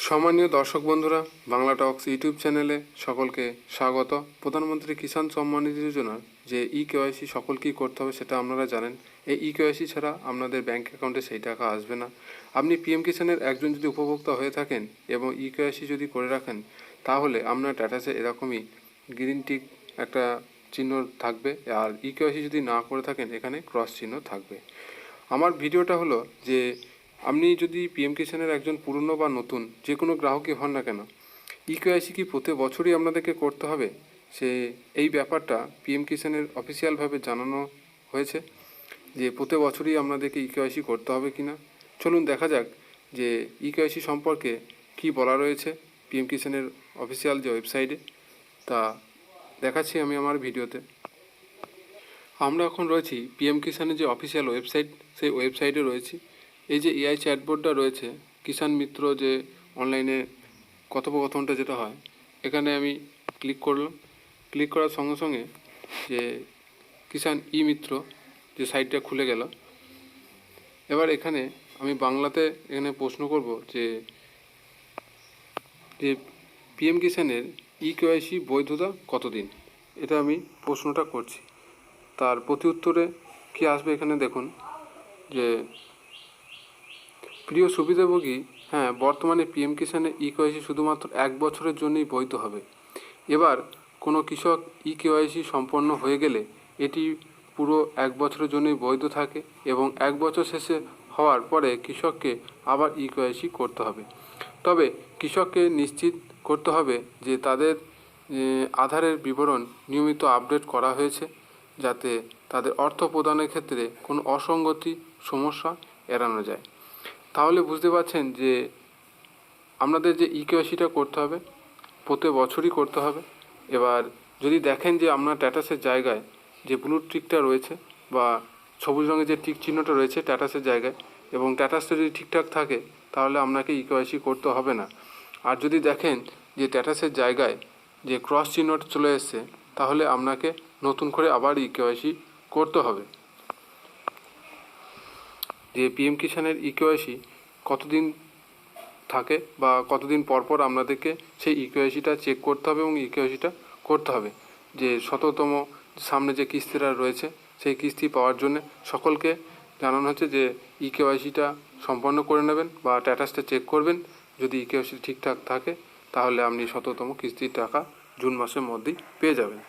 সম্মানীয় দর্শক বন্ধুরা, বাংলা টক্স ইউটিউব চ্যানেলে সকলকে স্বাগত। প্রধানমন্ত্রী কিষাণ সম্মান নিধি যোজনার যে কেওয়াইসি সকলকেই করতে হবে সেটা আপনারা জানেন। এই কেওয়াইসি ছাড়া আপনাদের ব্যাঙ্ক অ্যাকাউন্টে সেই টাকা আসবে না। আপনি পিএম কিষাণের একজন যদি উপভোক্তা হয়ে থাকেন এবং কেওয়াইসি যদি করে রাখেন, তাহলে আপনার স্ট্যাটাসে এরকমই গ্রিন টিক একটা চিহ্ন থাকবে, আর কেওয়াইসি যদি না করে থাকেন এখানে ক্রস চিহ্ন থাকবে। আমার ভিডিওটা হলো যে আপনি যদি পিএম কিষাণের একজন পুরনো বা নতুন যে কোনো গ্রাহকই হন না কেন, কেওয়াইসি কি প্রতি বছরই আপনাদেরকে করতে হবে, এই ব্যাপারটা পিএম কিষাণের অফিসিয়ালভাবে জানানো হয়েছে যে প্রতি বছরই আপনাদেরকে কেওয়াইসি করতে হবে কি না। চলুন দেখা যাক যে কেওয়াইসি সম্পর্কে কি বলা রয়েছে পিএম কিষাণের অফিসিয়াল যে ওয়েবসাইটে। তা দেখাচ্ছি আমি আমার ভিডিওতে। আমরা এখন রয়েছি পিএম কিষাণের যে অফিসিয়াল ওয়েবসাইট, সেই ওয়েবসাইটে রয়েছি। এই যে এআই চ্যাটবোর্ডটা রয়েছে, কিষাণ মিত্র যে অনলাইনে কথোপকথনটা যেটা হয়, এখানে আমি ক্লিক করলাম। ক্লিক করার সঙ্গে সঙ্গে যে কিষাণ মিত্র যে সাইটটা খুলে গেল। এবার এখানে আমি বাংলাতে এখানে প্রশ্ন করব যে পিএম কিষাণের কেওয়াইসি বৈধতা কতদিন, এটা আমি প্রশ্নটা করছি। তার প্রতি উত্তরে কী আসবে এখানে দেখুন যে প্রিয় সুবিধাভোগী, হ্যাঁ, বর্তমানে পিএম কিষাণের কেওয়াইসি শুধুমাত্র 1 বছরের জন্যই বৈধ হবে। এবার কোনো কৃষক কেওয়াইসি সম্পন্ন হয়ে গেলে এটি পুরো 1 বছরের জন্যই বৈধ থাকে এবং 1 বছর শেষে হওয়ার পরে কৃষককে আবার কেওয়াইসি করতে হবে। তবে কৃষককে নিশ্চিত করতে হবে যে তাদের আধারের বিবরণ নিয়মিত আপডেট করা হয়েছে, যাতে তাদের অর্থ প্রদানের ক্ষেত্রে কোনো অসঙ্গতি সমস্যা এড়ানো যায়। তাহলে বুঝতে পারছেন যে আপনাদের যে কেওয়াইসিটা করতে হবে প্রতি বছরই করতে হবে। এবার যদি দেখেন যে আপনার স্ট্যাটাসের জায়গায় যে ব্লু টিকটা রয়েছে বা সবুজ রঙের যে টিক চিহ্নটা রয়েছে স্ট্যাটাসের জায়গায়, এবং স্ট্যাটাসটা যদি ঠিকঠাক থাকে তাহলে আপনাকে কেওয়াইসি করতে হবে না। আর যদি দেখেন যে স্ট্যাটাসের জায়গায় যে ক্রস চিহ্নটা চলে এসছে, তাহলে আপনাকে নতুন করে আবার কেওয়াইসি করতে হবে। যে পিএম কিষাণের কেওয়াইসি কতদিন থাকে বা কতদিন পর পর আপনাদেরকে সেই কেওয়াইসিটা চেক করতে হবে এবং কেওয়াইসিটা করতে হবে। যে শততম সামনে যে কিস্তিটা রয়েছে সেই কিস্তি পাওয়ার জন্য সকলকে জানানো হচ্ছে যে কেওয়াইসিটা সম্পন্ন করে নেবেন বা স্ট্যাটাসটা চেক করবেন। যদি কেওয়াইসি ঠিকঠাক থাকে তাহলে আপনি শততম কিস্তির টাকা জুন মাসের মধ্যেই পেয়ে যাবেন।